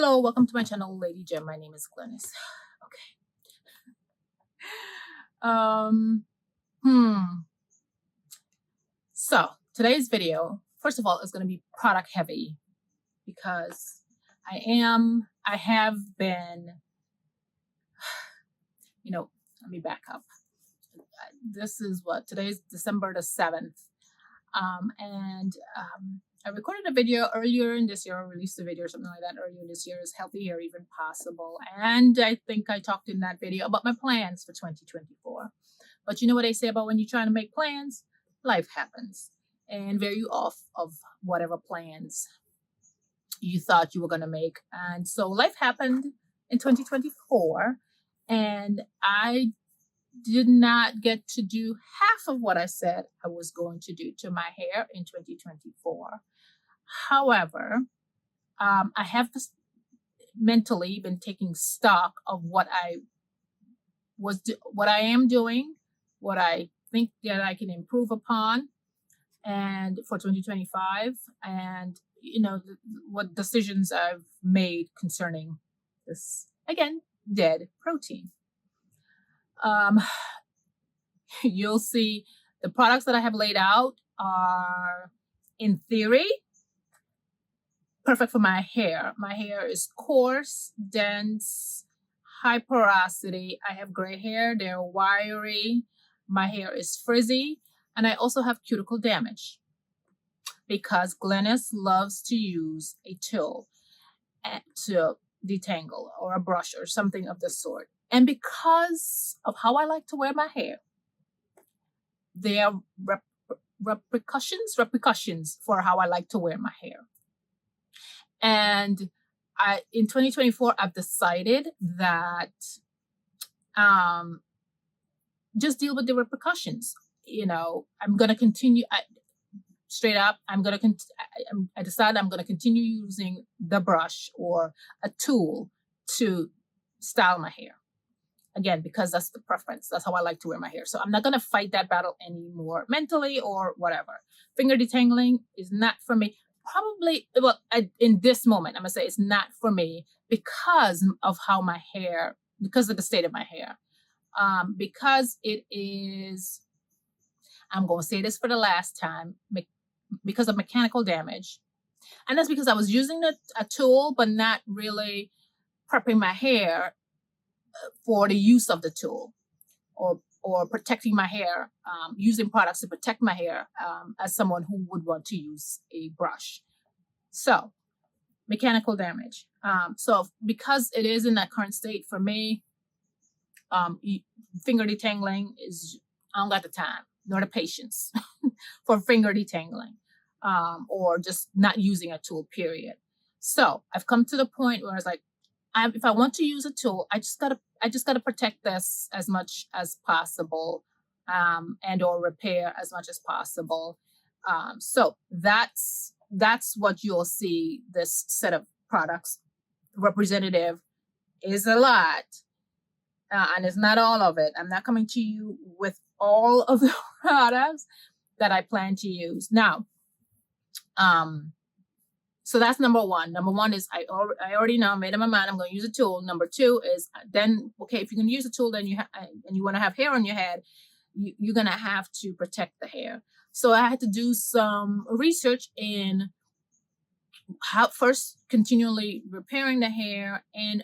Hello, welcome to my channel, Lady Gem. My name is Glennis. Okay. Um, hmm. So today's video, first of all, is going to be product heavy because I have been, let me back up. This is today's December the 7th. I recorded a video earlier in this year, or released a video or something like that earlier this year, is healthy hair even possible? And I think I talked in that video about my plans for 2024. But you know what they say about when you're trying to make plans? Life happens and veer you off of whatever plans you thought you were going to make. And so life happened in 2024, and I did not get to do half of what I said I was going to do to my hair in 2024. However, I have mentally been taking stock of what I am doing, what I think that I can improve upon, and for 2025, and what decisions I've made concerning this, again, dead protein. You'll see the products that I have laid out are, in theory, perfect for my hair. My hair is coarse, dense, high porosity. I have gray hair, they're wiry. My hair is frizzy, and I also have cuticle damage because Glennis loves to use a tool to detangle, or a brush or something of the sort. And because of how I like to wear my hair, there are repercussions for how I like to wear my hair. And in 2024, I've decided that just deal with the repercussions. I'm going to continue. Straight up, I decided I'm going to continue using the brush or a tool to style my hair. Again, because that's the preference. That's how I like to wear my hair. So I'm not going to fight that battle anymore mentally or whatever. Finger detangling is not for me. In this moment, I'm going to say it's not for me because of because of the state of my hair. Because it is, I'm going to say this for the last time, because of mechanical damage. And that's because I was using a tool, but not really prepping my hair for the use of the tool, or protecting my hair, using products to protect my hair, as someone who would want to use a brush. So mechanical damage. So because it is in that current state for me, finger detangling I don't got the time nor the patience for finger detangling, or just not using a tool, period. So I've come to the point where it's like, if I want to use a tool, I just gotta protect this as much as possible, and or repair as much as possible. So that's what you'll see. This set of products representative is a lot, and it's not all of it. I'm not coming to you with all of the products that I plan to use now. So that's number one. Number one is I already know, I made up my mind, I'm going to use a tool. Number two is then, okay, if you're going to use a tool, then and you want to have hair on your head, you're going to have to protect the hair. So I had to do some research in how first continually repairing the hair, and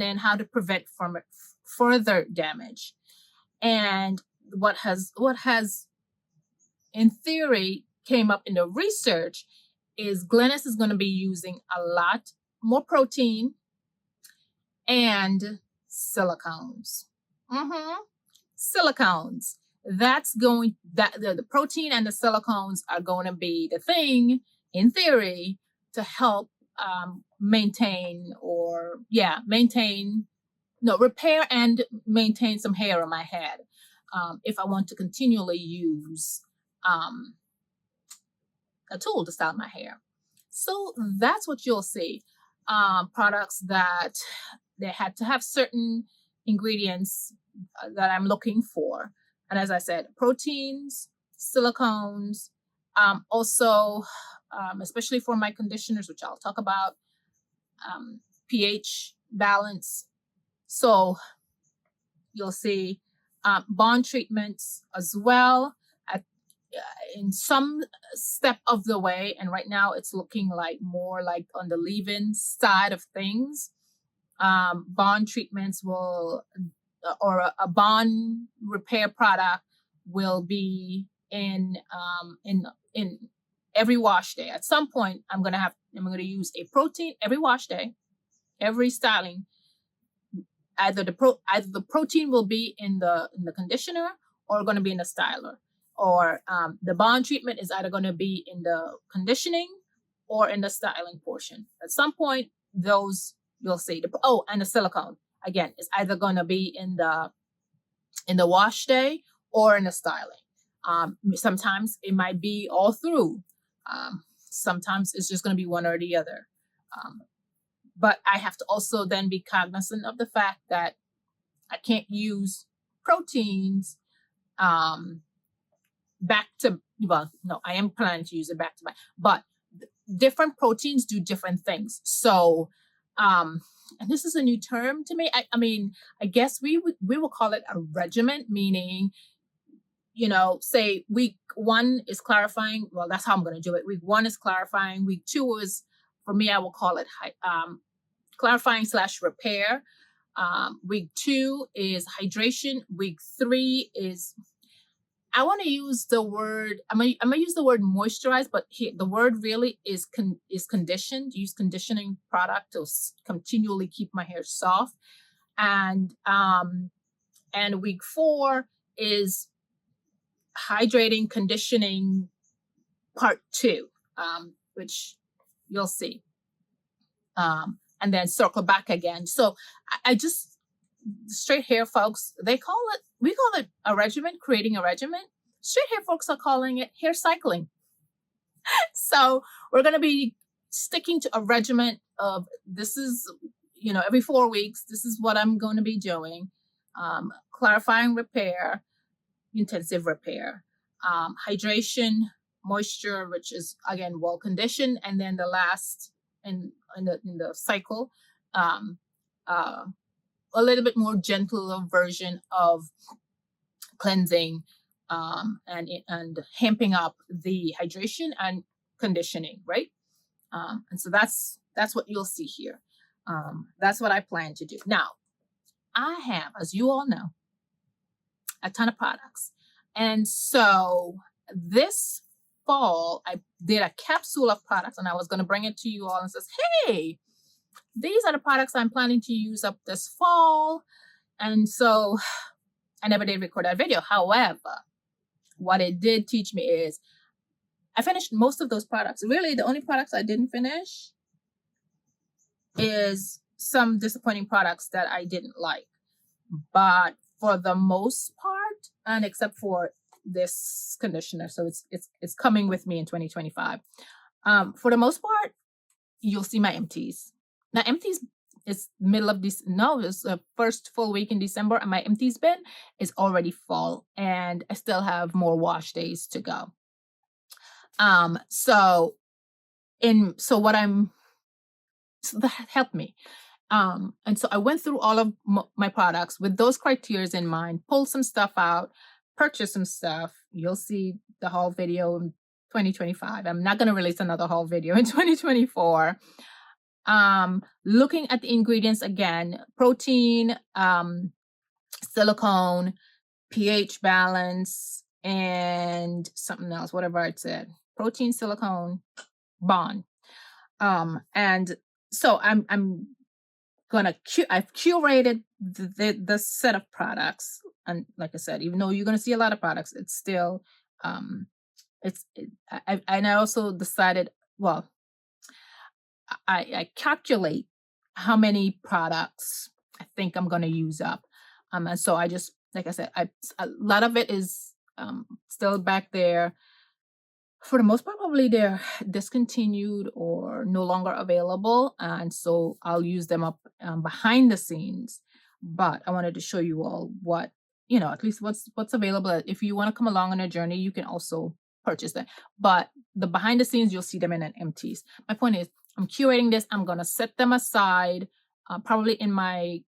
then how to prevent from further damage. And what has in theory came up in the research is Glennis is going to be using a lot more protein and silicones. Silicones. The protein and the silicones are going to be the thing, in theory, to help repair and maintain some hair on my head, if I want to continually use a tool to style my hair. So that's what you'll see. Products that they had to have certain ingredients that I'm looking for. And as I said, proteins, silicones, also, especially for my conditioners, which I'll talk about, pH balance. So you'll see bond treatments as well in some step of the way. And right now it's looking like more like on the leave-in side of things. Bond treatments will, or a bond repair product will be in every wash day. At some point, I'm going to use a protein every wash day, every styling. Either the protein will be in the conditioner or going to be in the styler, or the bond treatment is either going to be in the conditioning or in the styling portion. At some point, those you'll see. And the silicone again is either going to be in the wash day or in the styling. Sometimes it might be all through. Sometimes it's just going to be one or the other. But I have to also then be cognizant of the fact that I can't use proteins back to, well, no, I am planning to use it back to back, but different proteins do different things. So, and this is a new term to me. I mean, I guess we will call it a regimen, meaning, say week 1 is clarifying. Well, that's how I'm going to do it. Week 1 is clarifying. Week 2 is, for me, I will call it clarifying / repair. Week 2 is hydration. Week 3 is, I want to use the word, I'm going to use the word moisturize, but here, the word really is conditioned. Use conditioning product to continually keep my hair soft. And week 4 is hydrating, conditioning part 2, which you'll see. And then circle back again. So I just, straight hair folks, we call it a regimen, creating a regimen. Straight hair folks are calling it hair cycling. So we're going to be sticking to a regimen of, this is, every 4 weeks, this is what I'm going to be doing. Clarifying repair, intensive repair, hydration, moisture, which is again well conditioned, and then the last in the cycle, a little bit more gentler version of cleansing, and hamping up the hydration and conditioning, right? And so that's what you'll see here. That's what I plan to do. Now, I have, as you all know, a ton of products. And so this fall, I did a capsule of products, and I was going to bring it to you all and says, hey, these are the products I'm planning to use up this fall. And so I never did record that video. However, what it did teach me is I finished most of those products. Really, the only products I didn't finish is some disappointing products that I didn't like. But for the most part, and except for this conditioner, so it's coming with me in 2025. For the most part, you'll see my empties. Now, empties is middle of this. No, it's the first full week in December, and my empties bin is already full, and I still have more wash days to go. So that helped me. And so I went through all of my products with those criteria in mind, pulled some stuff out, purchased some stuff. You'll see the haul video in 2025. I'm not going to release another haul video in 2024. Looking at the ingredients again, protein, silicone, pH balance, and something else, whatever I said. Protein, silicone, bond. And so I've curated the set of products, and like I said, even though you're going to see a lot of products, it's still and I also decided, well, I calculate how many products I think I'm going to use up, and so I just, like I said, a lot of it is still back there. For the most part, probably they're discontinued or no longer available. And so I'll use them up behind the scenes. But I wanted to show you all what, at least what's available. If you want to come along on a journey, you can also purchase them. But the behind the scenes, you'll see them in an empties. My point is, I'm curating this. I'm gonna set them aside, probably in my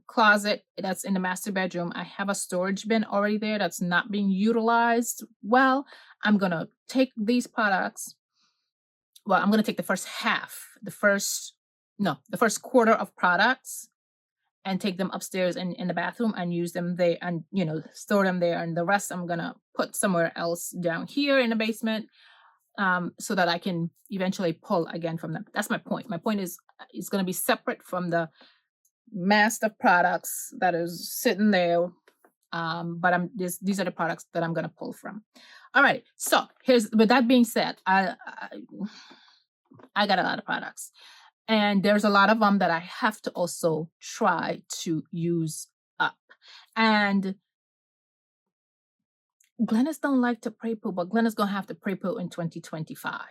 closet that's in the master bedroom. I have a storage bin already there that's not being utilized well. I'm gonna take these products. Well, I'm gonna take the first half, the first quarter of products, and take them upstairs in the bathroom and use them there, and store them there, and the rest I'm gonna put somewhere else down here in the basement, so that I can eventually pull again from them. That's my point. My point is it's going to be separate from the mass of products that is sitting there. But these are the products that I'm going to pull from. All right. So with that being said, I got a lot of products, and there's a lot of them that I have to also try to use up. And Glennis don't like to pre-poo, but Glennis gonna have to pre-poo in 2025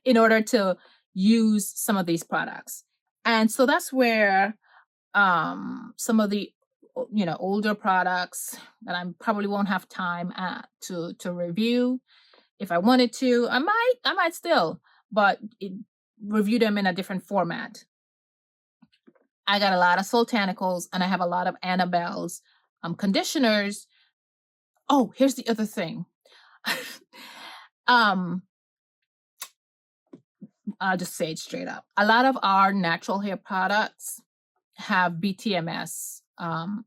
in order to use some of these products. And so that's where some of the older products that I probably won't have time to review. If I wanted to, I might still, but review them in a different format. I got a lot of Soultanicals, and I have a lot of Annabelle's conditioners. Oh, here's the other thing. I'll just say it straight up. A lot of our natural hair products have BTMS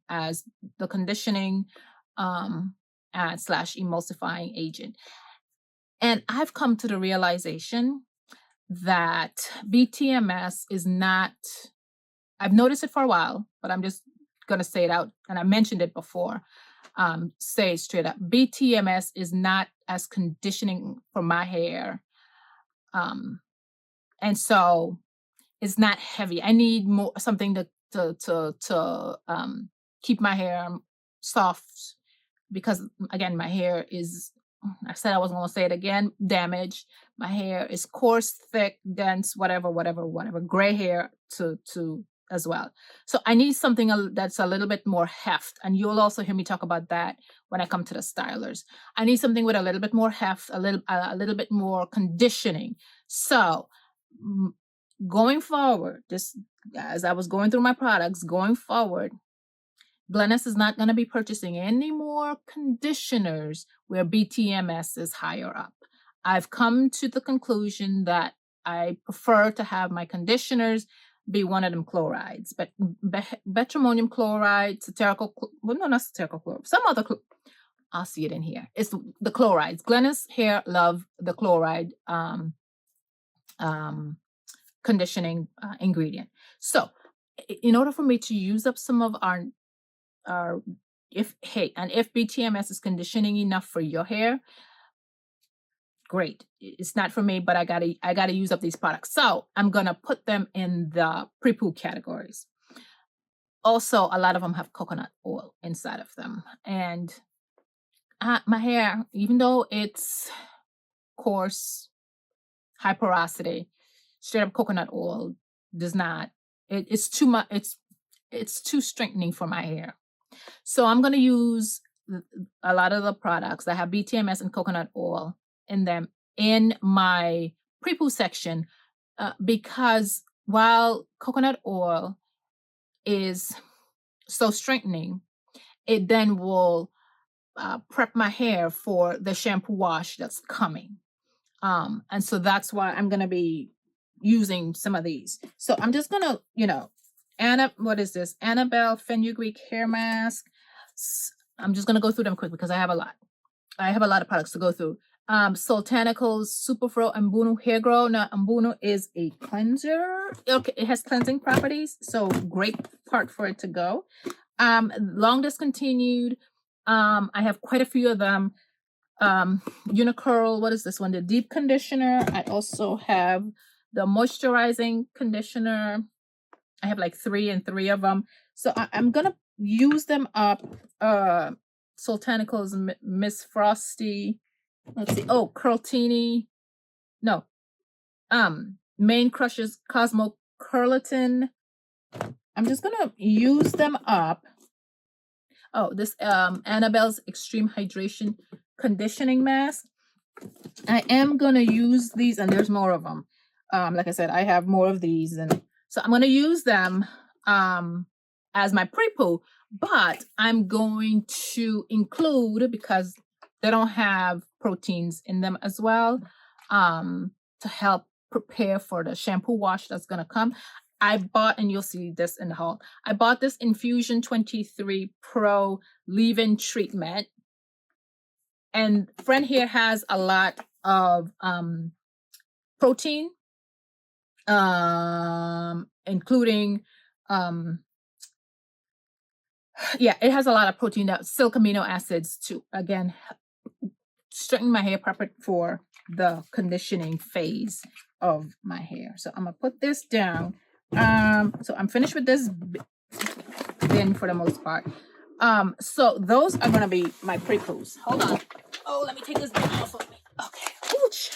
as the conditioning / emulsifying agent. And I've come to the realization that BTMS is not, I've noticed it for a while, but I'm just going to say it out. And I mentioned it before. Say it straight up. BTMS is not as conditioning for my hair. And so it's not heavy. I need more something to keep my hair soft, because again, my hair is, I said I wasn't going to say it again, damaged. My hair is coarse, thick, dense, whatever, gray hair to as well. So I need something that's a little bit more heft. And you'll also hear me talk about that when I come to the stylers. I need something with a little bit more heft, a little bit more conditioning. So going forward, just as I was going through my products, going forward, Glennis is not going to be purchasing any more conditioners where BTMS is higher up. I've come to the conclusion that I prefer to have my conditioners be one of them chlorides, but betramonium chloride, not satirical chloride, some other I'll see it in here. It's the chlorides. Glennis hair love the chloride conditioning ingredient. So in order for me to use up some of our if BTMS is conditioning enough for your hair, great. It's not for me, but I gotta use up these products. So I'm gonna put them in the pre-poo categories. Also, a lot of them have coconut oil inside of them, and my hair, even though it's coarse, high porosity, straight up coconut oil does not. It's too much. It's too strengthening for my hair. So I'm gonna use a lot of the products that have BTMS and coconut oil in them in my pre-poo section, because while coconut oil is so strengthening, it then will prep my hair for the shampoo wash that's coming. And so that's why I'm going to be using some of these. So I'm just going to, what is this? Annabelle Fenugreek hair mask. I'm just going to go through them quick because I have a lot. I have a lot of products to go through. Soultanicals, Superfro, and Mbunu Hair Grow. Now, Mbunu is a cleanser. Okay, it has cleansing properties, so great part for it to go. Long discontinued. I have quite a few of them. Unicurl, what is this one? The deep conditioner. I also have the moisturizing conditioner. I have like 3 of them. So I'm gonna use them up. Soultanicals, Miss Frosty. Let's see. Oh, Curltini. No. Main Crushes Cosmo Curlitin. I'm just gonna use them up. Oh, this Annabelle's Extreme Hydration Conditioning Mask. I am going to use these, and there's more of them. Like I said, I have more of these, and so I'm going to use them as my pre-poo, but I'm going to include, because they don't have proteins in them as well, to help prepare for the shampoo wash that's going to come. I bought, and you'll see this in the haul, I bought this Infusion 23 Pro leave-in treatment. And friend here has a lot of protein, including yeah, it has a lot of protein, that silk amino acids to, again, straighten my hair proper for the conditioning phase of my hair. So I'm gonna put this down. So I'm finished with this bin for the most part. So those are gonna be my pre-poos. Hold on. Oh, let me take this bin off of me. Okay. Ooch.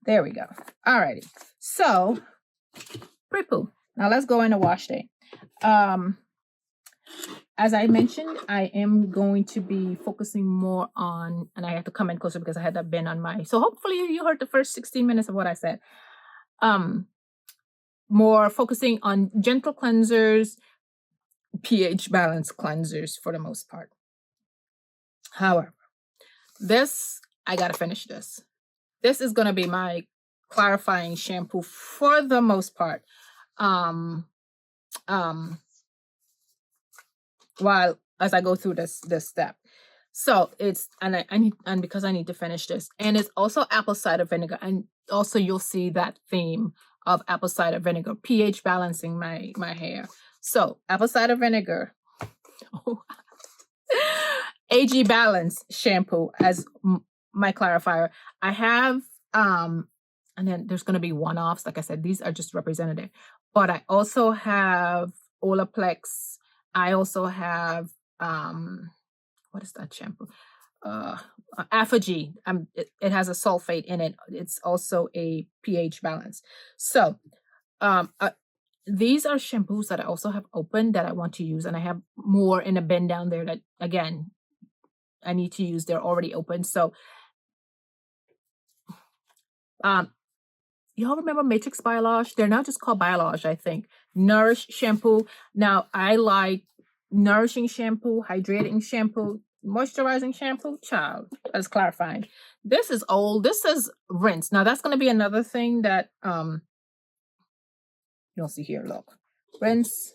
There we go. Alrighty. So pre-poo. Now let's go into wash day. As I mentioned, I am going to be focusing more on, and I have to come in closer because I had that bin on my, so hopefully you heard the first 16 minutes of what I said. More focusing on gentle cleansers, pH balance cleansers for the most part. However, this, I gotta finish this. This is gonna be my clarifying shampoo for the most part. While as I go through this step. So it's, and I need, and because I need to finish this, and it's also apple cider vinegar, and also you'll see that theme of apple cider vinegar, pH balancing my hair. So apple cider vinegar, AG Balance shampoo as my clarifier. I have and then there's going to be one-offs. Like I said, these are just representative, but I also have Olaplex. I also have what is that shampoo? Apogee. It has a sulfate in it. It's also a pH balance. So these are shampoos that I also have open that I want to use, and I have more in a bin down there that, again, I need to use. They're already open. So y'all remember Matrix Biolage? They're now just called Biolage, I think. Nourish shampoo. Now, I like nourishing shampoo, hydrating shampoo, moisturizing shampoo. Child, that's clarifying. This is old. This is rinse. Now, that's going to be another thing that you'll see here. Look. Rinse,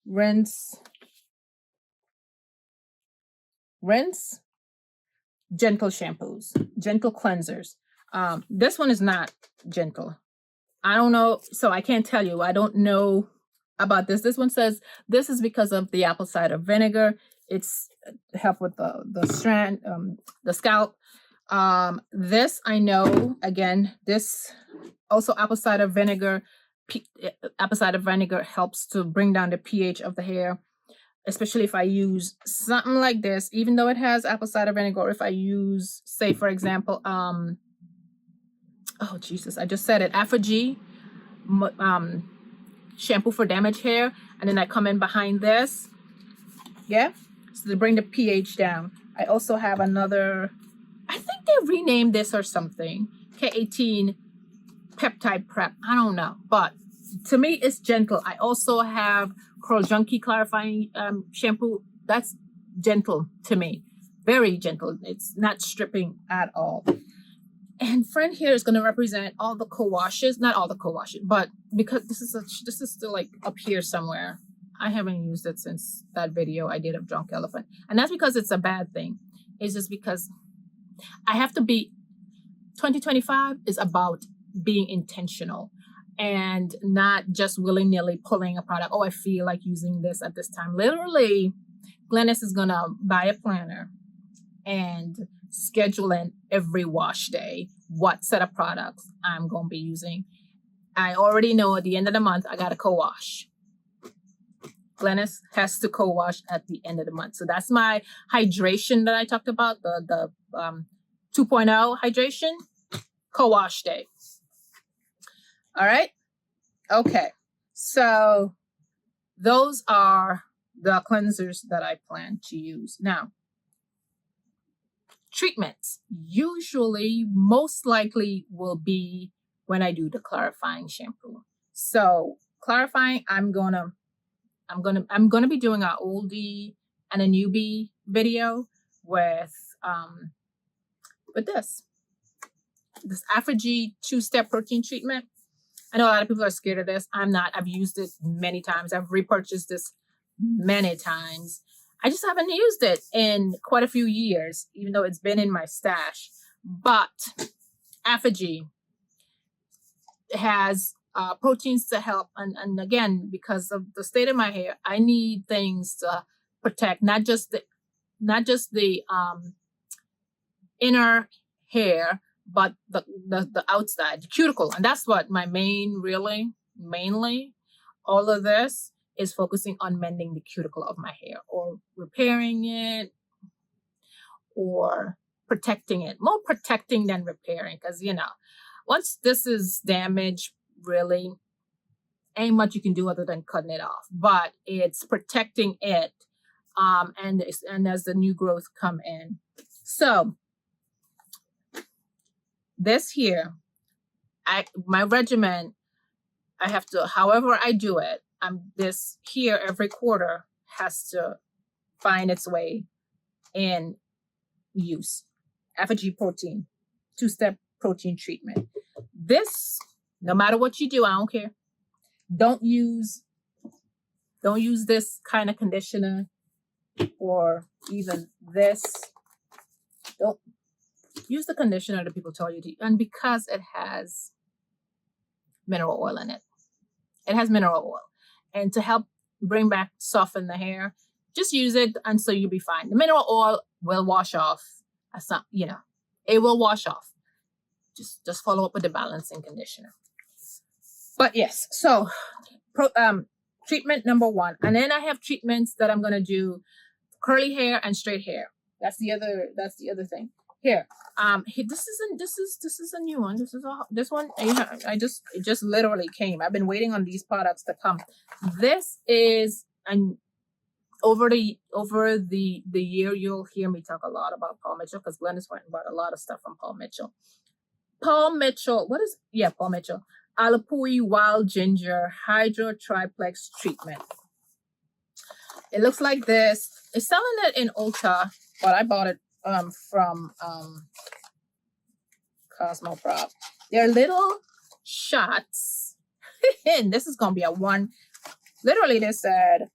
rinse, rinse. Gentle shampoos, gentle cleansers. This one is not gentle. I don't know, so I can't tell you. I don't know about this. This one says this is because of the apple cider vinegar. It's help with the strand, the scalp. This I know, again, this also apple cider vinegar. Apple cider vinegar helps to bring down the pH of the hair, especially if I use something like this, even though it has apple cider vinegar, or if I use, say, for example, oh Jesus, I just said it, Apogee shampoo for damaged hair, and then I come in behind this, yeah, so to bring the pH down. I also have another, I think they renamed this or something, K18 peptide prep, I don't know, but to me it's gentle. I also have Curl Junkie clarifying shampoo. That's gentle to me, very gentle. It's not stripping at all. And friend here is going to represent all the co-washes, not all the co-washes, but because this is still like up here somewhere. I haven't used it since that video I did of Drunk Elephant, and that's because it's a bad thing. It's just because I have to be. 2025 is about being intentional and not just willy-nilly pulling a product. Oh, I feel like using this at this time. Literally, Glennis is gonna buy a planner and schedule in every wash day what set of products I'm gonna be using. I already know at the end of the month I gotta co-wash. Glennis has to co-wash at the end of the month. So that's my hydration that I talked about, the 2.0 hydration, co-wash day. All right. Okay. So those are the cleansers that I plan to use. Now, treatments usually most likely will be when I do the clarifying shampoo. So clarifying, I'm gonna be doing an oldie and a newbie video with this Afro-G 2-step protein treatment. I know a lot of people are scared of this. I'm not. I've used it many times. I've repurchased this many times. I just haven't used it in quite a few years, even though it's been in my stash. But Afro-G has proteins to help. And again, because of the state of my hair, I need things to protect not just the inner hair, but the outside, the cuticle. And that's what my mainly, all of this is focusing on mending the cuticle of my hair or repairing it or protecting it. More protecting than repairing, because, once this is damaged, really ain't much you can do other than cutting it off. But it's protecting it and as the new growth come in. So this here, my regimen, I have to, however I do it, this here every quarter has to find its way in use. Afro-G protein, 2-step protein treatment. This, no matter what you do, I don't care. Don't use this kind of conditioner or even this. Don't use the conditioner that people tell you to, and because it has mineral oil in it. It has mineral oil. And to help bring back, soften the hair, just use it and so you'll be fine. The mineral oil will wash off. That's not, it will wash off. Just follow up with the balancing conditioner. But yes, so treatment number 1. And then I have treatments that I'm gonna do curly hair and straight hair. That's the other thing. Here, this is a new one. This one it just literally came. I've been waiting on these products to come. This is over the year you'll hear me talk a lot about Paul Mitchell, because Glenn is writing about a lot of stuff from Paul Mitchell. Paul Mitchell, Paul Mitchell. Alapui Wild Ginger Hydro Triplex Treatment. It looks like this. It's selling it in Ulta, but I bought it from Cosmoprop. They're little shots. And this is gonna be a one. Literally, they said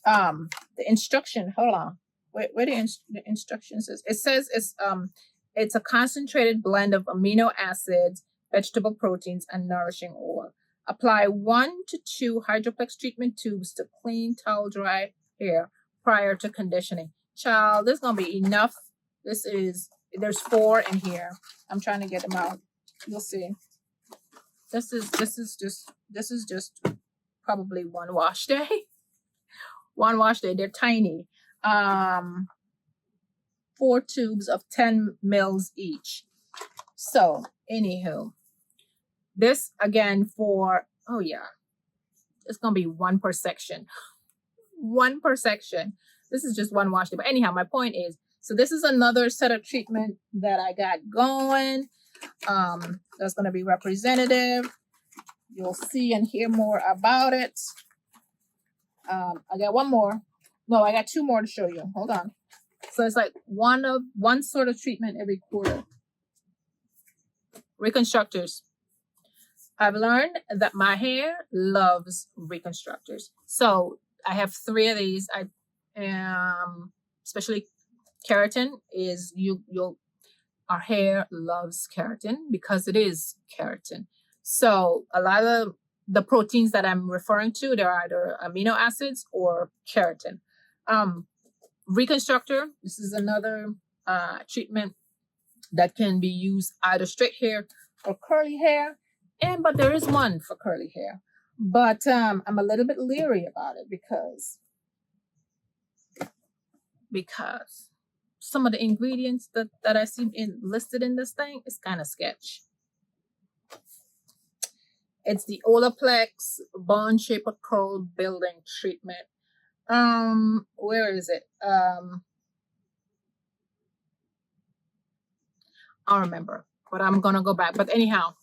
the instruction. Hold on. Where the instructions is? It says it's a concentrated blend of amino acids, vegetable proteins, and nourishing oil. Apply 1 to 2 Hydroplex treatment tubes to clean, towel dry hair prior to conditioning. Child, there's gonna be enough. There's 4 in here. I'm trying to get them out. You'll see. This is just probably one wash day. One wash day. They're tiny. 4 tubes of 10 mils each. So, anywho, this again it's gonna be 1 per section. 1 per section. This is just one wash day. But anyhow, my point is, so this is another set of treatment that I got going. That's gonna be representative. You'll see and hear more about it. I got one more. No, I got 2 more to show you. Hold on. So it's like one sort of treatment every quarter. Reconstructors. I've learned that my hair loves reconstructors. So I have 3 of these. Especially keratin is our hair loves keratin because it is keratin. So a lot of the proteins that I'm referring to, they're either amino acids or keratin. Reconstructor, this is another treatment that can be used either straight hair or curly hair. But there is one for curly hair. But I'm a little bit leery about it because some of the ingredients that I see listed in this thing is kind of sketch. It's the Olaplex Bond Shaper Curl Building Treatment. Where is it? I'll remember, but I'm gonna go back. But anyhow,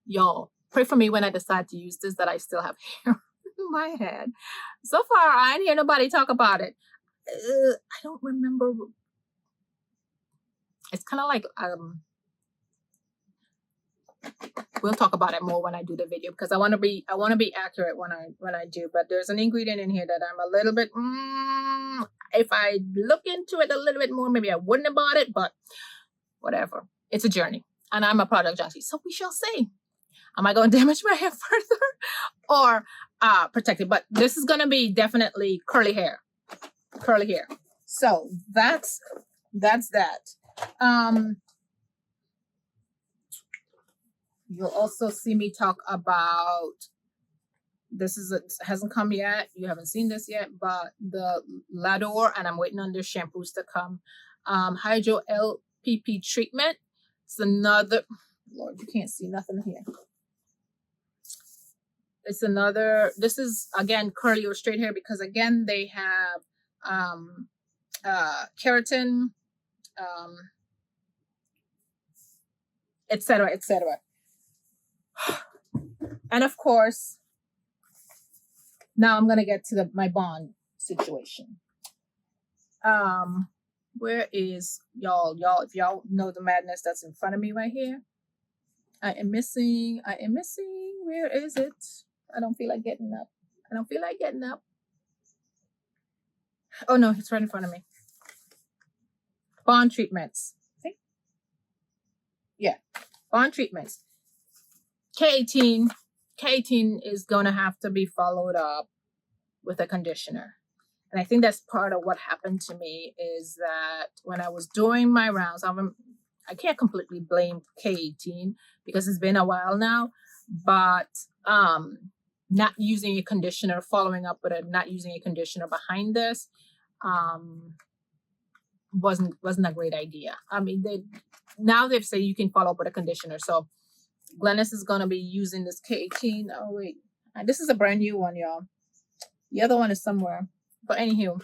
y'all pray for me when I decide to use this that I still have hair in my head. So far, I didn't hear nobody talk about it. I don't remember. It's kind of like we'll talk about it more when I do the video because I want to be accurate when I do. But there's an ingredient in here that I'm a little bit. If I look into it a little bit more, maybe I wouldn't have bought it. But whatever, it's a journey, and I'm a product junkie, so we shall see. Am I going to damage my hair further or protect it? But this is going to be definitely curly hair. Curly hair. So that's that. You'll also see me talk about this. It hasn't come yet. You haven't seen this yet, but the Lador, and I'm waiting on their shampoos to come. Hydro LPP treatment. It's another. Lord, you can't see nothing here. It's another. This is again curly or straight hair because again they have keratin, etc., etc. And of course, now I'm gonna get to my bond situation. Where is y'all? If y'all know the madness that's in front of me right here, I am missing. Where is it? I don't feel like getting up. Oh no, it's right in front of me. Bond treatments. See? Yeah, bond treatments. K18 is gonna have to be followed up with a conditioner. And I think that's part of what happened to me is that when I was doing my rounds, I can't completely blame K18 because it's been a while now, but not using a conditioner, following up with it, not using a conditioner behind this, wasn't a great idea. I mean, they've said you can follow up with a conditioner. So Glennis is gonna be using this K18. Oh wait, this is a brand new one, y'all. The other one is somewhere. But anywho,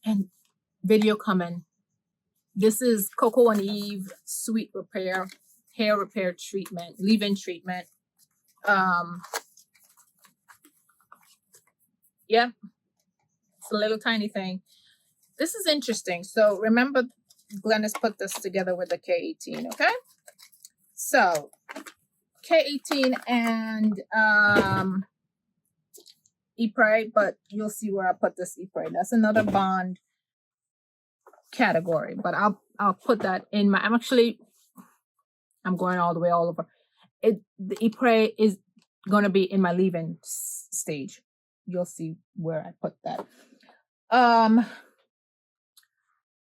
and video coming. This is Coco and Eve Sweet Repair Hair Repair Treatment, leave-in treatment. Yeah, it's a little tiny thing. This is interesting. So remember, Glennis put this together with the K18. Okay, so K18 and Ypres, but you'll see where I put this Ypres. That's another bond category, but I'll put that in my. I'm going all the way all over. The Ypres is going to be in my leave-in stage. You'll see where I put that.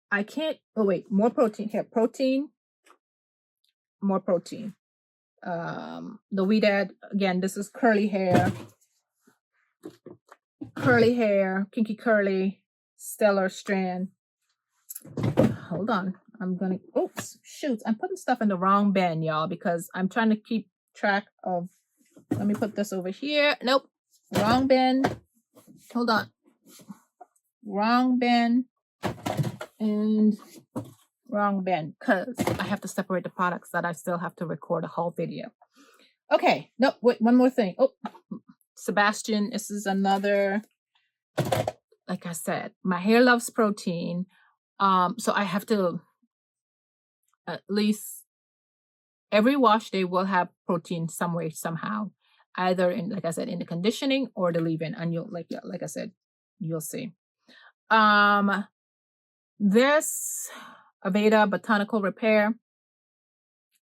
I can't. Oh wait, more protein here. More protein. The Weedad again. This is curly hair, kinky curly, stellar strand. Hold on. Oops, shoot. I'm putting stuff in the wrong bin, y'all, because I'm trying to keep track of. Let me put this over here. Nope. Wrong bin. Hold on. Wrong bin. And wrong bin. Because I have to separate the products that I still have to record a whole video. Okay. Nope. Wait, one more thing. Oh, Sebastian. This is another. Like I said, my hair loves protein. So I have to at least every wash day will have protein some way, somehow, either in, like I said, in the conditioning or the leave-in. And you'll like I said, you'll see. This Aveda Botanical Repair.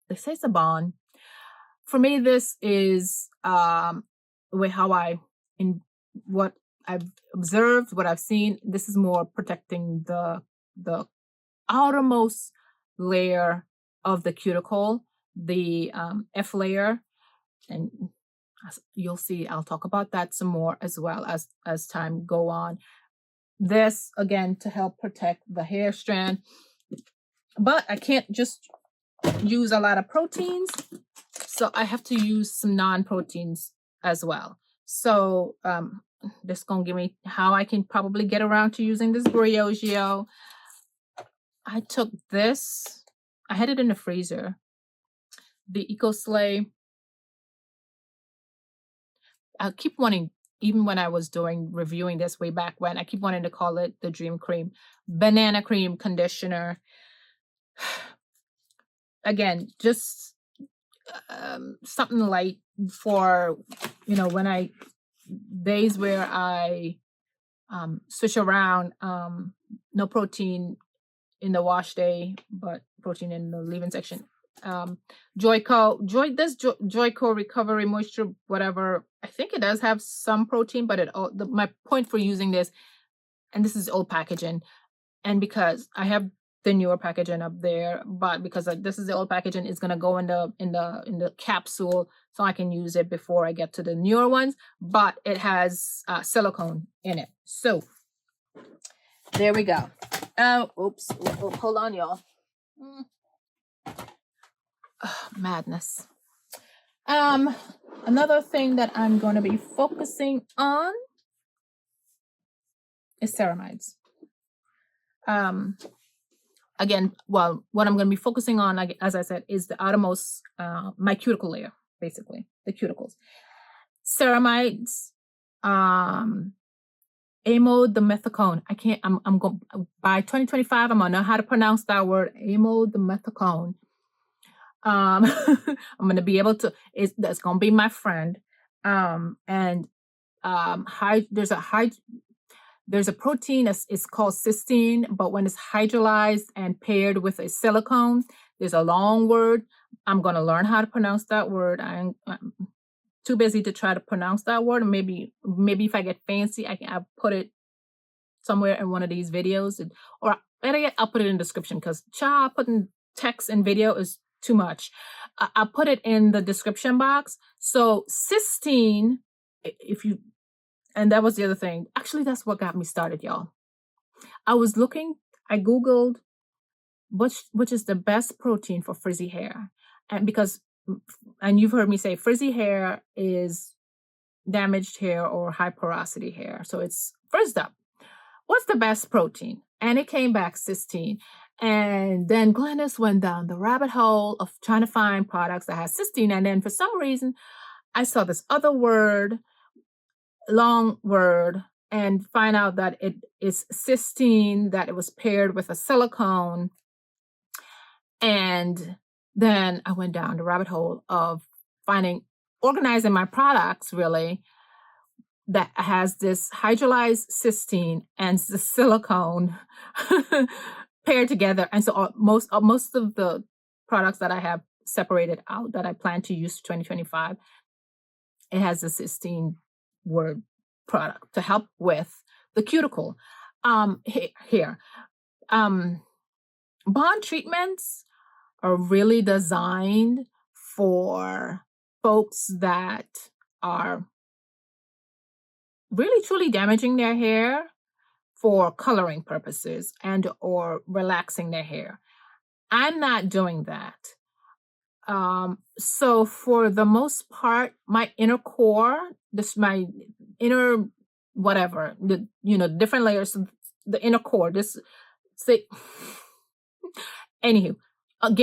They say it's a bond. For me, this is what I've observed, what I've seen. This is more protecting the outermost layer of the cuticle, the F layer, and you'll see I'll talk about that some more as well as time go on. This again to help protect the hair strand, but I can't just use a lot of proteins, so I have to use some non-proteins as well. So this gonna give me how I can probably get around to using this Briogeo. I took this, I had it in the freezer, the Eco Slay. I keep wanting, even when I was reviewing this way back when, I keep wanting to call it the Dream Cream Banana Cream Conditioner. Again, just something light for, when days where I switch around, no protein in the wash day, but protein in the leave-in section. Joyco Recovery Moisture, whatever. I think it does have some protein, but my point for using this, and this is old packaging, and because I have the newer packaging up there, but because this is the old packaging, it's gonna go in the capsule, so I can use it before I get to the newer ones. But it has silicone in it, so there we go. Oops, hold on, y'all. Madness. Another thing that I'm going to be focusing on is ceramides. Again, well, what I'm going to be focusing on, as I said, is the outermost, my cuticle layer, basically, the cuticles. Ceramides, amodimethicone. I'm going, by 2025, I'm going to know how to pronounce that word, amodimethicone. I'm going to be able to, that's going to be my friend. There's a protein, it's called cysteine, but when it's hydrolyzed and paired with a silicone, there's a long word. I'm going to learn how to pronounce that word. I'm too busy to try to pronounce that word. Maybe if I get fancy, I'll put it somewhere in one of these videos, or better yet, I'll put it in the description, because putting text and video is too much. I'll put it in the description box. So cysteine, and that was the other thing. Actually, that's what got me started, y'all. I Googled which is the best protein for frizzy hair. And you've heard me say frizzy hair is damaged hair or high porosity hair. So it's frizzed up. What's the best protein? And it came back cysteine. And then Glennis went down the rabbit hole of trying to find products that has cysteine. And then for some reason, I saw this other word, long word, and find out that it is cysteine, that it was paired with a silicone. And then I went down the rabbit hole of organizing my products, really, that has this hydrolyzed cysteine and the silicone paired together. And so most of the products that I have separated out that I plan to use for 2025, it has the cysteine word product to help with the cuticle. Here. Bond treatments are really designed for folks that are really truly damaging their hair for coloring purposes and or relaxing their hair. I'm not doing that. So for the most part, my inner core, my inner whatever, different layers, the inner core, anywho,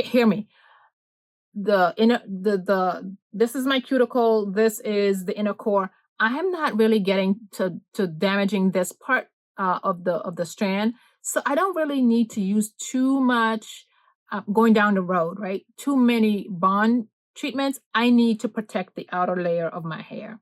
hear me. This is my cuticle. This is the inner core. I am not really getting to damaging this part of the strand. So I don't really need to use too much going down the road, right? Too many bond treatments. I need to protect the outer layer of my hair.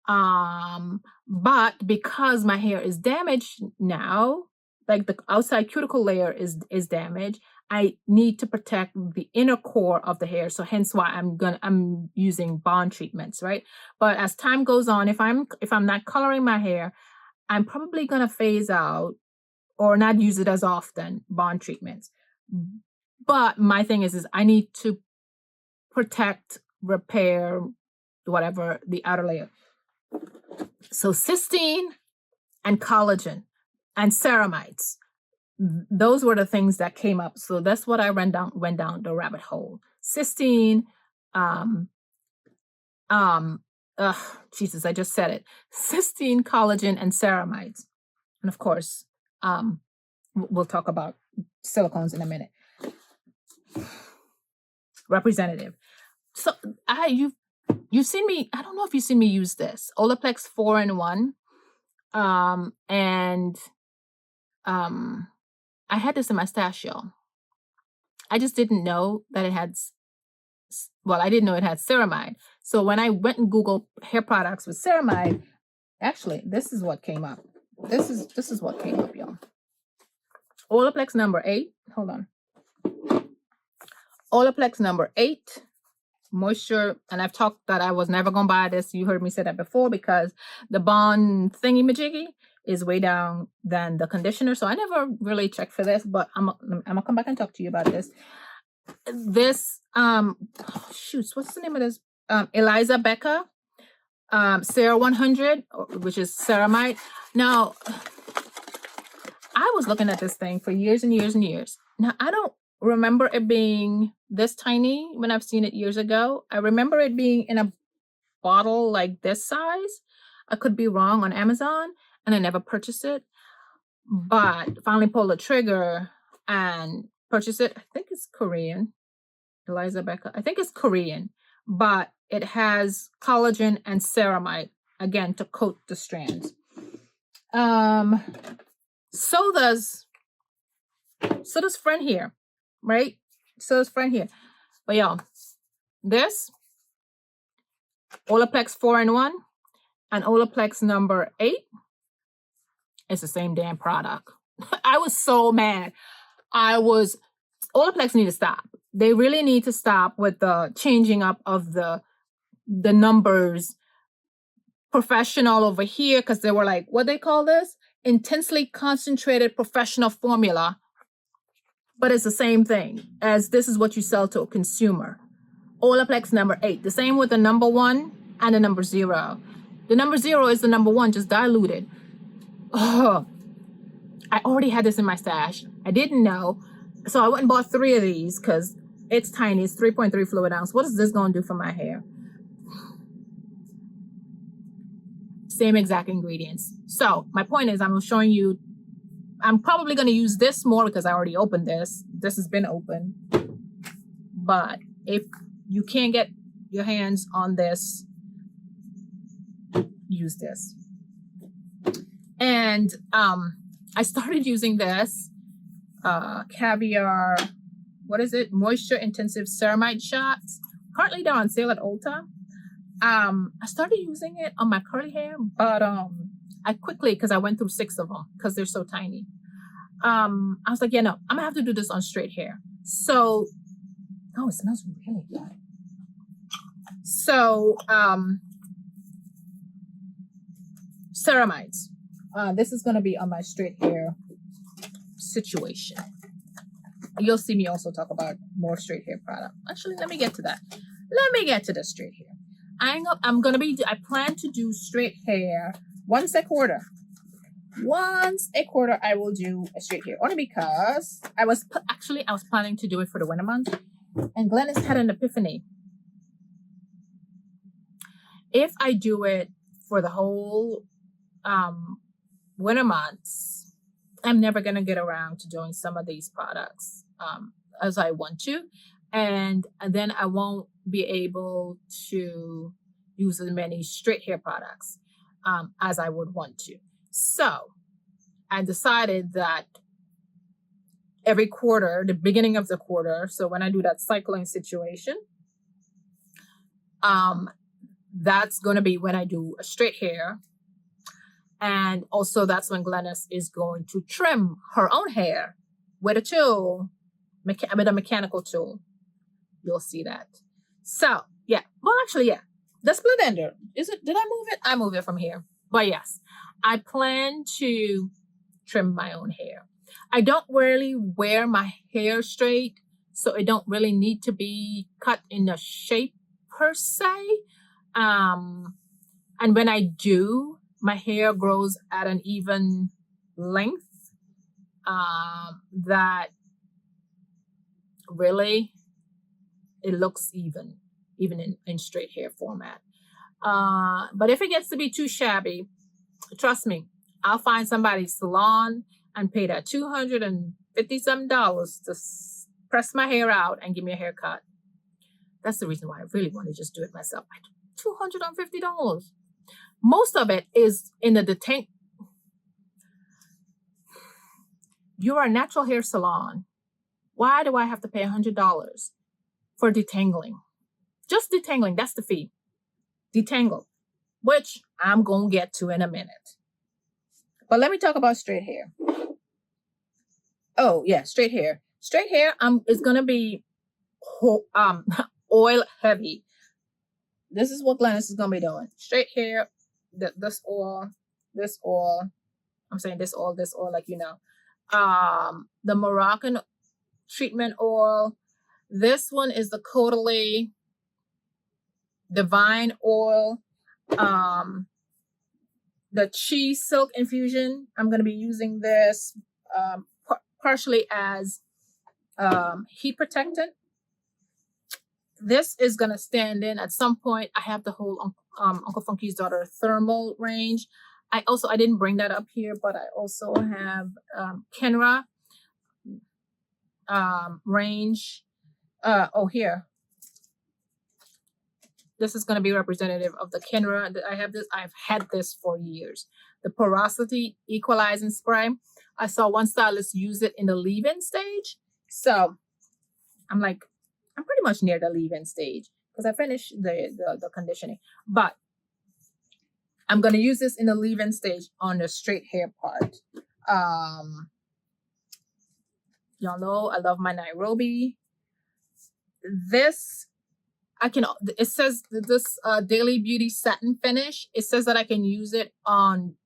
But because my hair is damaged now, like the outside cuticle layer is damaged, I need to protect the inner core of the hair. So hence why I'm using bond treatments, right? But as time goes on, if I'm not coloring my hair, I'm probably gonna phase out or not use it as often, bond treatments. But my thing is I need to protect, repair, whatever, the outer layer. So cysteine and collagen and ceramides, those were the things that came up. So that's what I went down the rabbit hole. Cysteine, Jesus, I just said it. Cysteine, collagen, and ceramides. And of course, we'll talk about silicones in a minute. Representative. So you've seen me, I don't know if you've seen me use this. Olaplex 4-in-1. And I had this in my stash, y'all. I just didn't know that it had, well, I didn't know it had ceramide. So when I went and Googled hair products with ceramide, actually, this is what came up. This is what came up, y'all. Olaplex number 8. Hold on. Olaplex number 8. Moisture, and I've talked that I was never gonna buy this. You heard me say that before, because the bond thingy majiggy is way down than the conditioner. So I never really checked for this, but I'm gonna come back and talk to you about this. This shoots, what's the name of this? Eliza Becca Cera 100, which is ceramide. Now, I was looking at this thing for years and years and years. Now, I don't remember it being this tiny when I've seen it years ago. I remember it being in a bottle like this size. I could be wrong on Amazon, and I never purchased it, but finally pulled the trigger and purchased it. I think it's Korean. Eliza Becca, I think it's Korean, but it has collagen and ceramide, again, to coat the strands. So does friend here, right? So does friend here. But y'all, this Olaplex 4-in-1 and Olaplex number 8, it's the same damn product. I was so mad. Olaplex need to stop. They really need to stop with the changing up of the numbers. Professional over here, because they were like, what they call this? Intensely concentrated professional formula. But it's the same thing as this is what you sell to a consumer. Olaplex number 8. The same with the number 1 and the number 0. The number 0 is the number 1, just diluted. Oh, I already had this in my stash. I didn't know. So I went and bought 3 of these because it's tiny. It's 3.3 fluid ounce. What is this going to do for my hair? Same exact ingredients. So my point is, I'm showing you, I'm probably going to use this more because I already opened this. This has been open. But if you can't get your hands on this, use this. And I started using this Caviar, what is it? Moisture Intensive Ceramide Shots. Currently they're on sale at Ulta. I started using it on my curly hair, but I quickly, because I went through 6 of them because they're so tiny. I was like, yeah, no, I'm gonna have to do this on straight hair. So, oh, it smells really good. So, ceramides. This is gonna be on my straight hair situation. You'll see me also talk about more straight hair product. Actually, let me get to that. Let me get to the straight hair. I plan to do straight hair once a quarter. Once a quarter, I will do a straight hair. Only because I was planning to do it for the winter months. And Glennis had an epiphany. If I do it for the whole winter months, I'm never going to get around to doing some of these products as I want to. And then I won't be able to use as many straight hair products as I would want to. So I decided that every quarter, the beginning of the quarter, so when I do that cycling situation, that's going to be when I do a straight hair. And also that's when Glennis is going to trim her own hair with a tool, with a mechanical tool. You'll see that. So, yeah. Well, actually, yeah. The split ender. Did I move it? I move it from here. But yes, I plan to trim my own hair. I don't really wear my hair straight, so it don't really need to be cut in a shape per se. And when I do, my hair grows at an even length that really it looks even in straight hair format. But if it gets to be too shabby, trust me, I'll find somebody's salon and pay that $200 $50-some to press my hair out and give me a haircut. That's the reason why I really want to just do it myself. $250. Most of it is in the You're a natural hair salon. Why do I have to pay $100 for detangling? Just detangling, that's the fee. Detangle, which I'm going to get to in a minute. But let me talk about straight hair. Oh, yeah, straight hair. Straight hair is going to be oil heavy. This is what Glennis is going to be doing. Straight hair, this oil. I'm saying this oil, like you know. The Moroccan treatment oil. This one is the Caudalie Divine oil. The Chi Silk infusion. I'm going to be using this partially as heat protectant. This is going to stand in at some point. I have the whole Uncle Funky's Daughter thermal range. I didn't bring that up here, but I also have Kenra range. Here. This is going to be representative of the Kenra. I've had this for years. The porosity equalizing spray. I saw one stylist use it in the leave-in stage. So I'm pretty much near the leave-in stage because I finished the conditioning. But I'm going to use this in the leave-in stage on the straight hair part. Y'all know I love my Nairobi. It says this Daily Beauty satin finish. It says that I can use it on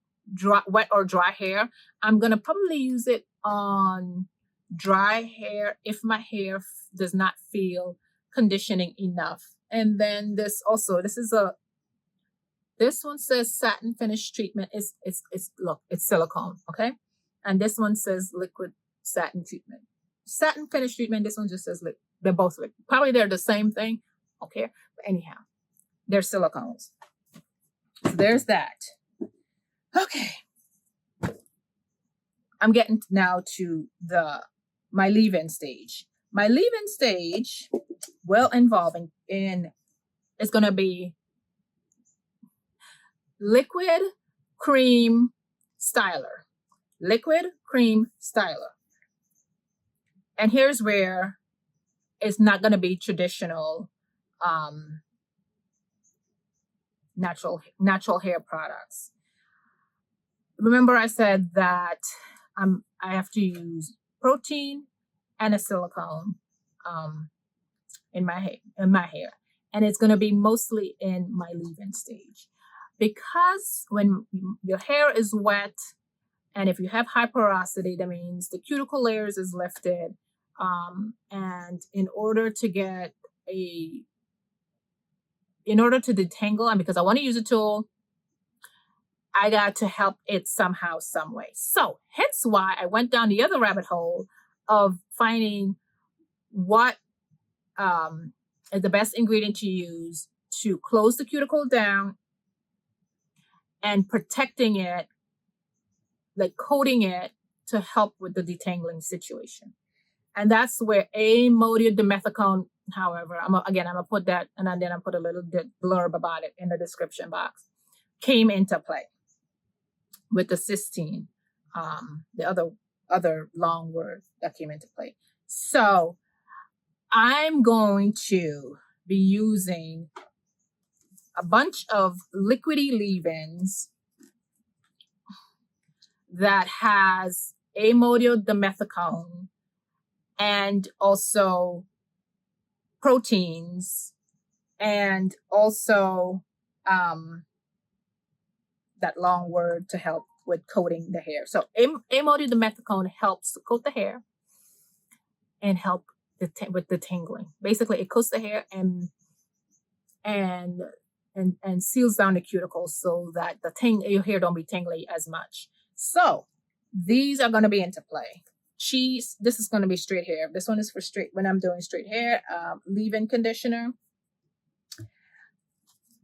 wet or dry hair. I'm going to probably use it on dry hair if my hair does not feel conditioning enough. And then this one says satin finish treatment. It's silicone, okay? And this one says liquid satin treatment. Satin finish treatment, this one just says liquid. They're both liquid. Probably they're the same thing. Okay, but anyhow, they're silicones. So there's that. Okay. I'm getting now to my leave-in stage. My leave-in stage, involving is going to be liquid cream styler. Liquid cream styler. And here's where it's not going to be traditional natural hair products. Remember I said that I have to use protein and a silicone in my hair, and it's going to be mostly in my leave-in stage, because when your hair is wet and if you have high porosity, that means the cuticle layers is lifted, and in order to detangle, and because I want to use a tool, I got to help it somehow, some way. So hence why I went down the other rabbit hole of finding what is the best ingredient to use to close the cuticle down and protecting it, like coating it to help with the detangling situation. And that's where amodiodimethicone, however, I'm gonna put that, and then I put a little blurb about it in the description box, came into play with the cysteine, the other long word that came into play. So I'm going to be using a bunch of liquidy leave-ins that has amodiodimethicone and also proteins, and also that long word to help with coating the hair. So amodiodimethicone helps to coat the hair and help with the tangling. Basically, it coats the hair and seals down the cuticles so that your hair don't be tangly as much. So these are going to be into play. This is going to be straight hair. This one is for when I'm doing straight hair. Leave-in conditioner.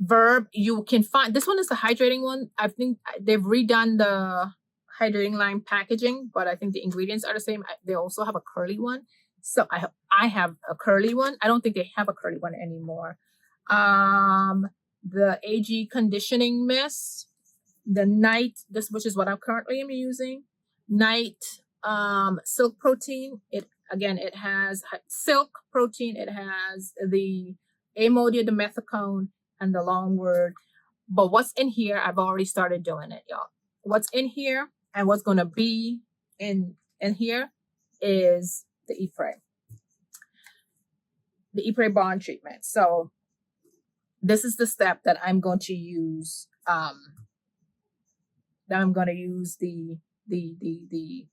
Verb, you can find, this one is the hydrating one. I think they've redone the hydrating line packaging, but I think the ingredients are the same. They also have a curly one. So I have a curly one. I don't think they have a curly one anymore. The AG conditioning mist, the night, this which is what I currently am using. Night silk protein. It has silk protein. It has the amodiodimethicone and the long word. But what's in here, I've already started doing it, y'all. What's in here and what's going to be in here is the e-spray bond treatment. So this is the step that I'm going to use. That I'm going to use the the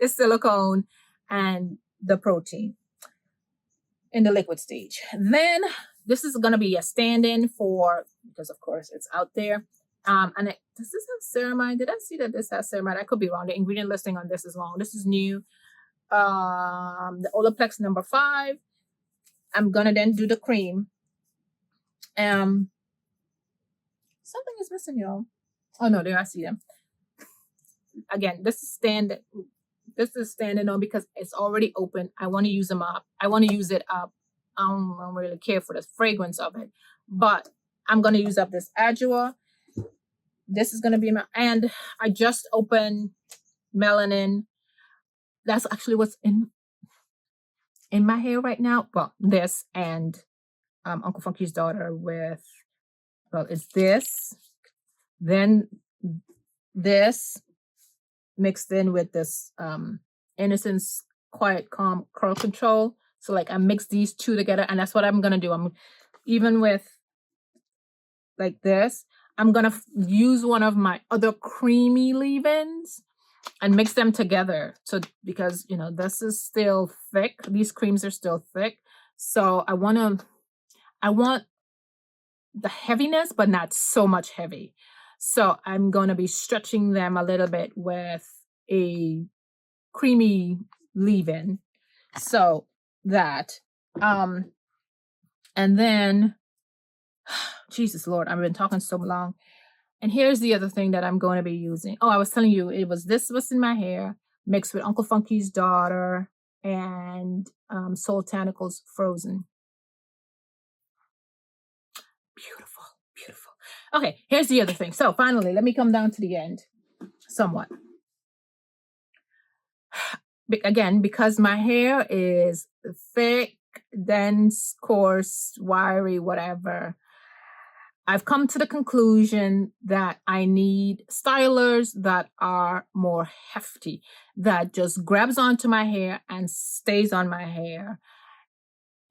silicone and the protein in the liquid stage. Then this is going to be a stand-in for, because of course it's out there. Does this have ceramide? Did I see that this has ceramide? I could be wrong. The ingredient listing on this is long. This is new. The Olaplex number 5. I'm gonna then do the cream. Something is missing, y'all. Oh no, there I see them. Again, this is standing on because it's already open. I want to use them up. I want to use it up. I don't really care for the fragrance of it, but I'm gonna use up this Adjua. This is gonna be and I just opened melanin. That's actually what's in my hair right now. Well, this and Uncle Funky's daughter with, well, it's this, then this mixed in with this Innocence Quiet Calm Curl Control. So like I mix these two together, and that's what I'm gonna do. I'm even with like this, I'm gonna use one of my other creamy leave-ins and mix them together. So because this is still thick, these creams are still thick. So I want the heaviness, but not so much heavy. So I'm going to be stretching them a little bit with a creamy leave-in. So that, and then, Jesus Lord, I've been talking so long. And here's the other thing that I'm going to be using. Oh, I was telling you, it was this was in my hair mixed with Uncle Funky's daughter and Soul Botanicals Frozen. Beautiful, beautiful. Okay, here's the other thing. So finally, let me come down to the end somewhat. Again, because my hair is thick, dense, coarse, wiry, whatever, I've come to the conclusion that I need stylers that are more hefty, that just grabs onto my hair and stays on my hair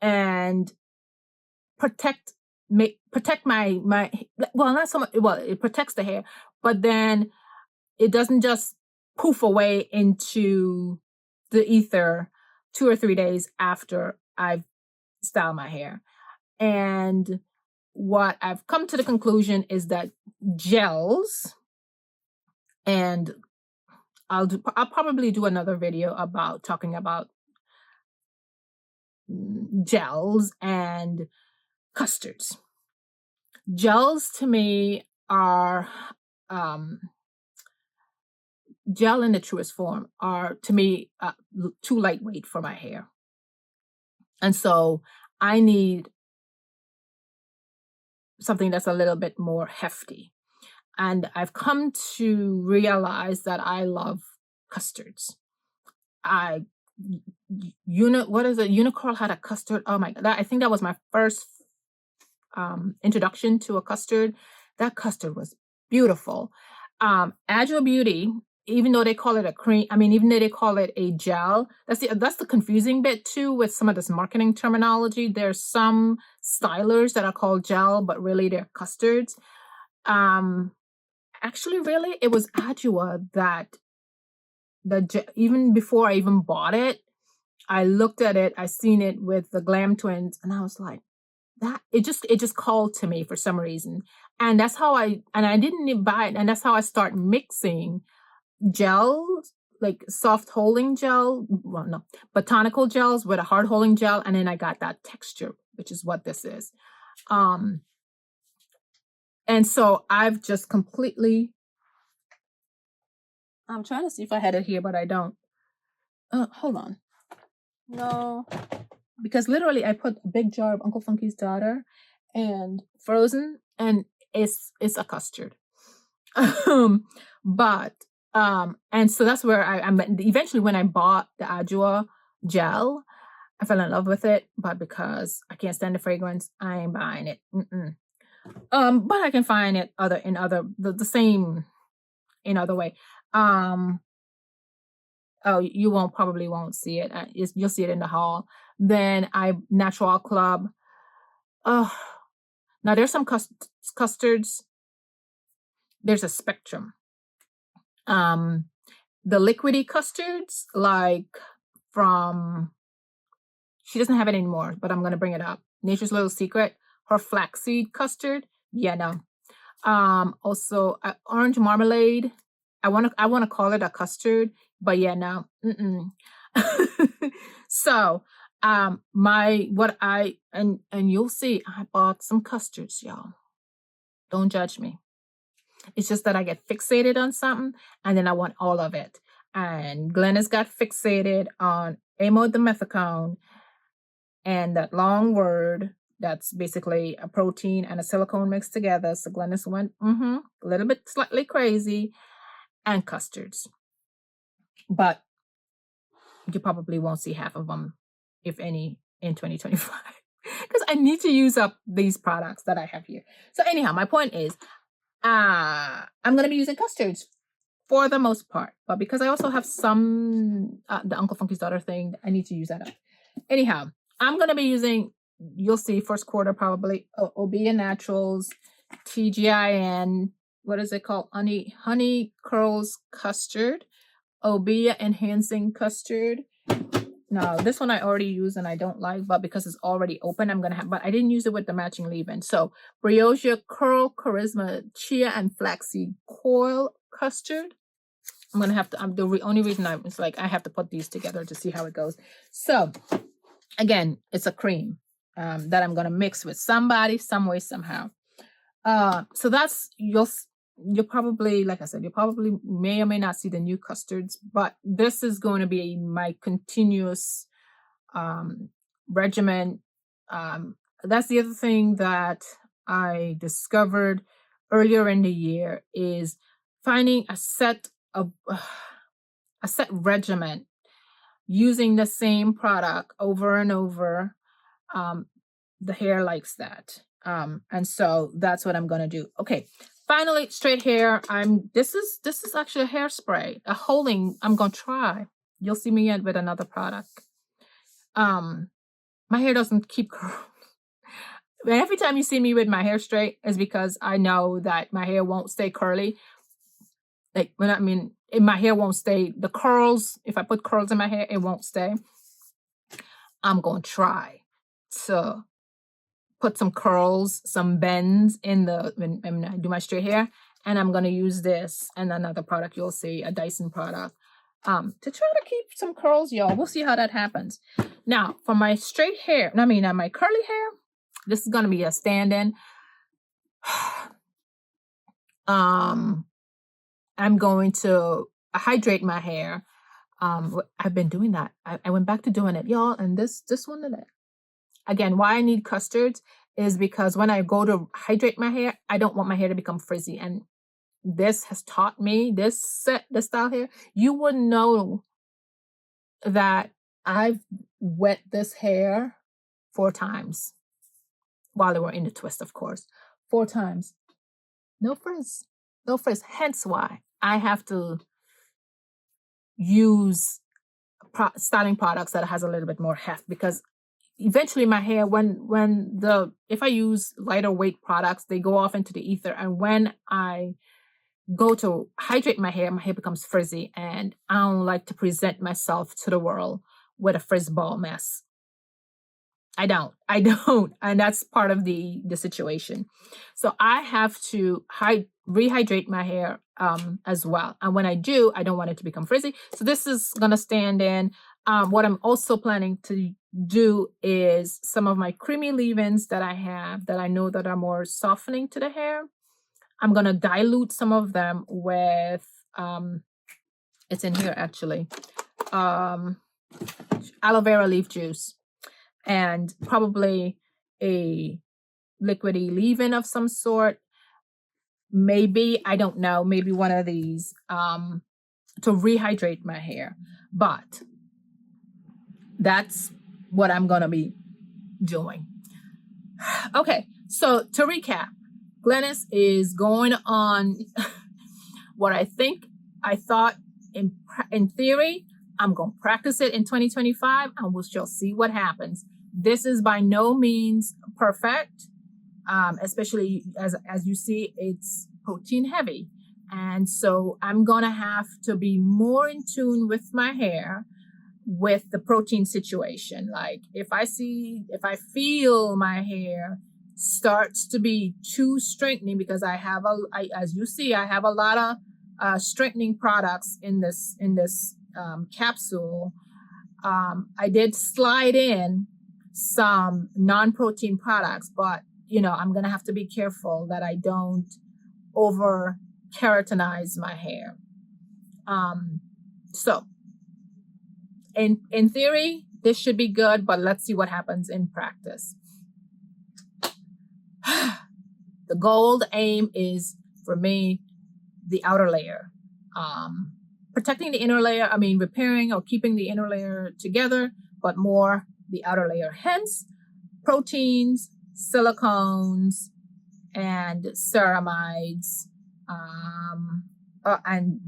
and protect my well, not so much, well, it protects the hair, but then it doesn't just poof away into the ether 2 or 3 days after I've styled my hair. And what I've come to the conclusion is that gels, and I'll probably do another video about talking about gels and custards. Gels to me are gel in the truest form are to me too lightweight for my hair. And so I need something that's a little bit more hefty. And I've come to realize that I love custards. What is it? Unicurl had a custard. Oh my God. I think that was my first introduction to a custard. That custard was beautiful. Agile Beauty, even though they call it a cream, even though they call it a gel, that's the confusing bit too with some of this marketing terminology. There's some stylers that are called gel, but really they're custards. Actually, really, it was Adjua that even before I even bought it, I looked at it, I seen it with the Glam Twins, and I was like, that it just called to me for some reason. And that's how I didn't even buy it, and that's how I start mixing gels, like soft holding gel, botanical gels with a hard holding gel, and then I got that texture, which is what this is. And so I've just completely I'm trying to see if I had it here, but I don't. Hold on. No, because literally I put a big jar of Uncle Funky's Daughter and frozen, and it's a custard. But and so that's where I eventually when I bought the Adjoa gel, I fell in love with it, but because I can't stand the fragrance, I ain't buying it. But I can find it the same in other way. Oh, you probably won't see it. You'll see it in the hall. Then Natural Club. Oh, now there's some custards. There's a spectrum. The liquidy custards, like from, she doesn't have it anymore, but I'm gonna bring it up. Nature's Little Secret, her flaxseed custard. Yeah, no. Also orange marmalade. I wanna call it a custard, but yeah, no. So and you'll see I bought some custards, y'all. Don't judge me. It's just that I get fixated on something and then I want all of it. And Glennis got fixated on amodimethicone and that long word that's basically a protein and a silicone mixed together. So Glennis went a little bit slightly crazy, and custards. But you probably won't see half of them, if any, in 2025. Because I need to use up these products that I have here. So anyhow, my point is, I'm going to be using custards for the most part. But because I also have some, the Uncle Funky's Daughter thing, I need to use that up. Anyhow, I'm going to be using, you'll see first quarter probably, Obia Naturals, TGIN, what is it called? Honey Curls Custard, Obia Enhancing Custard. Now, this one I already used and I don't like, but because it's already open, I'm going to have, but I didn't use it with the matching leave-in. So, Brioche Curl Charisma Chia and Flaxseed Coil Custard. I'm going to have to, the only reason I was like, I have to put these together to see how it goes. So, again, it's a cream that I'm going to mix with somebody, some way, somehow. So that's, you'll probably, like I said, you probably may or may not see the new custards, but this is going to be my continuous regimen. That's the other thing that I discovered earlier in the year is finding a set regimen using the same product over and over. The hair likes that. And so that's what I'm going to do. Okay. Finally, straight hair. This is actually a hairspray, a holding. I'm going to try. You'll see me with another product. My hair doesn't keep curls. Every time you see me with my hair straight is because I know that my hair won't stay curly. Like when my hair won't stay, the curls, if I put curls in my hair, it won't stay. I'm going to try to put some curls, some bends in when I do my straight hair. And I'm going to use this and another product you'll see, a Dyson product, to try to keep some curls, y'all. We'll see how that happens. Now, for my straight hair, my curly hair, this is going to be a stand-in. I'm going to hydrate my hair. I've been doing that. I went back to doing it, y'all. And this one today. Again, why I need custards is because when I go to hydrate my hair, I don't want my hair to become frizzy. And this has taught me, this style here, you would know that I've wet this hair 4 times while they were in the twist, of course. 4 times. No frizz. No frizz. Hence why I have to use styling products that has a little bit more heft, because eventually my hair, if I use lighter weight products, they go off into the ether. And when I go to hydrate my hair becomes frizzy, and I don't like to present myself to the world with a frizz ball mess. I don't. And that's part of the situation. So I have to rehydrate my hair as well. And when I do, I don't want it to become frizzy. So this is going to stand in. What I'm also planning to do is some of my creamy leave-ins that I have that I know that are more softening to the hair. I'm going to dilute some of them with It's in here actually. Aloe vera leaf juice, and probably a liquidy leave-in of some sort. Maybe, I don't know, maybe one of these to rehydrate my hair. But that's what I'm going to be doing. Okay, so to recap, Glennis is going on what I thought in theory. I'm going to practice it in 2025 and we shall see what happens. This is by no means perfect, especially as you see, it's protein heavy. And so I'm going to have to be more in tune with my hair, with the protein situation. Like if I feel my hair starts to be too straightening, because as you see, I have a lot of straightening products in this capsule. I did slide in some non-protein products, but I'm gonna have to be careful that I don't over keratinize my hair. So in theory, this should be good, but let's see what happens in practice. The goal, the aim is for me, the outer layer. Protecting the inner layer, repairing or keeping the inner layer together, but more the outer layer. Hence, proteins, silicones, and ceramides, and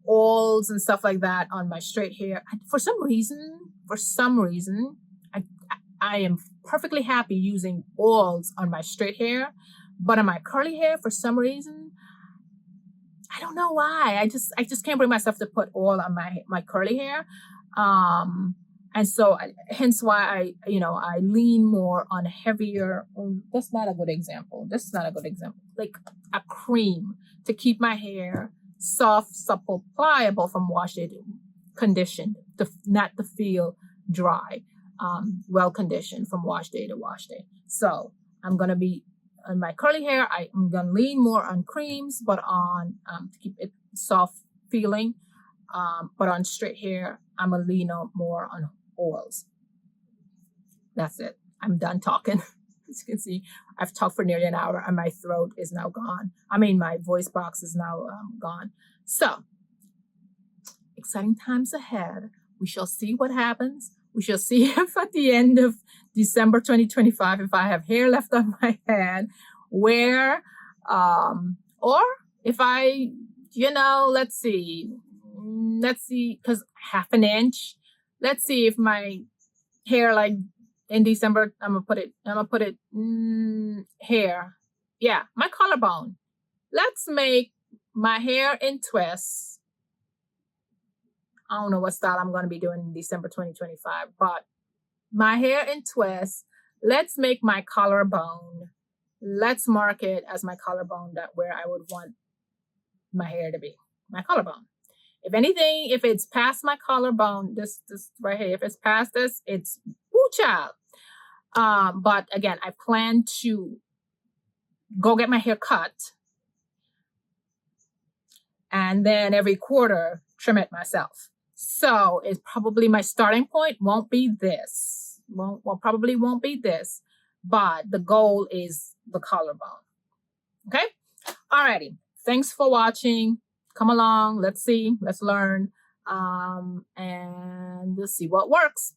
oils and stuff like that on my straight hair. For some reason, I am perfectly happy using oils on my straight hair, but on my curly hair, for some reason, I don't know why. I just can't bring myself to put oil on my curly hair. And so hence why I lean more on heavier. That's not a good example. This is not a good example. Like a cream to keep my hair soft, supple, pliable from wash day, conditioned, not to feel dry, well conditioned from wash day to wash day. So I'm going to be on my curly hair, I'm going to lean more on creams, but on to keep it soft feeling. But on straight hair, I'm going to lean more on oils. That's it. I'm done talking. As you can see, I've talked for nearly an hour and my throat is now gone. My voice box is now gone. So, exciting times ahead. We shall see what happens. We shall see if at the end of December 2025, if I have hair left on my head, or if I, let's see, because half an inch. Let's see if my hair, like in December, I'm gonna put it hair. Yeah, my collarbone. Let's make my hair in twists. I don't know what style I'm going to be doing in December 2025, but my hair in twists. Let's make my collarbone. Let's mark it as my collarbone, that where I would want my hair to be. My collarbone. If anything, if it's past my collarbone, this right here, if it's past this, it's woo child. But again, I plan to go get my hair cut, and then every quarter trim it myself. So it's probably my starting point won't be this. Probably won't be this, but the goal is the collarbone. Okay? Alrighty. Thanks for watching. Come along. Let's see. Let's learn. And let's see what works.